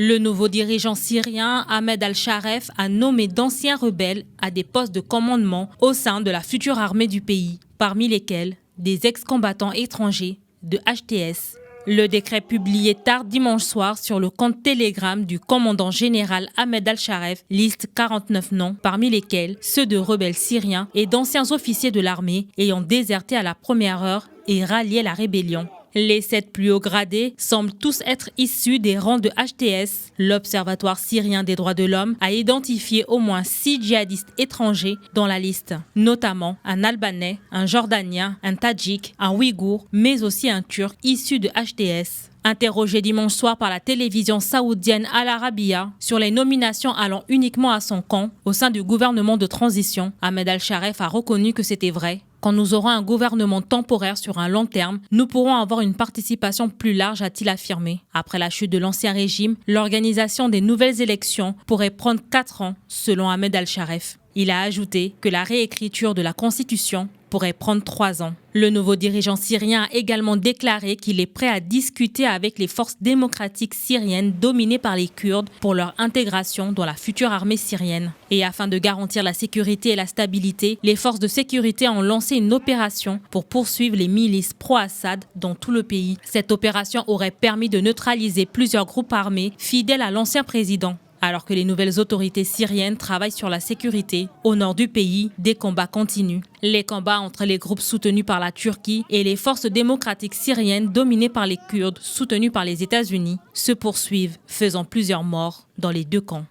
Le nouveau dirigeant syrien, Ahmed al-Sharef, a nommé d'anciens rebelles à des postes de commandement au sein de la future armée du pays, parmi lesquels des ex-combattants étrangers de HTS. Le décret publié tard dimanche soir sur le compte Telegram du commandant général Ahmed al-Sharef liste 49 noms, parmi lesquels ceux de rebelles syriens et d'anciens officiers de l'armée ayant déserté à la première heure et rallié la rébellion. Les 7 plus hauts gradés semblent tous être issus des rangs de HTS. L'Observatoire syrien des droits de l'homme a identifié au moins 6 djihadistes étrangers dans la liste, notamment un Albanais, un Jordanien, un Tadjik, un Ouïghour, mais aussi un Turc issu de HTS. Interrogé dimanche soir par la télévision saoudienne Al Arabiya sur les nominations allant uniquement à son camp au sein du gouvernement de transition, Ahmed al-Sharef a reconnu que c'était vrai. Quand nous aurons un gouvernement temporaire sur un long terme, nous pourrons avoir une participation plus large, a-t-il affirmé. Après la chute de l'ancien régime, l'organisation des nouvelles élections pourrait prendre 4 ans, selon Ahmed al-Sharef. Il a ajouté que la réécriture de la Constitution pourrait prendre 3 ans. Le nouveau dirigeant syrien a également déclaré qu'il est prêt à discuter avec les forces démocratiques syriennes dominées par les Kurdes pour leur intégration dans la future armée syrienne. Et afin de garantir la sécurité et la stabilité, les forces de sécurité ont lancé une opération pour poursuivre les milices pro-Assad dans tout le pays. Cette opération aurait permis de neutraliser plusieurs groupes armés fidèles à l'ancien président. Alors que les nouvelles autorités syriennes travaillent sur la sécurité, au nord du pays, des combats continuent. Les combats entre les groupes soutenus par la Turquie et les forces démocratiques syriennes dominées par les Kurdes soutenus par les États-Unis se poursuivent, faisant plusieurs morts dans les 2 camps.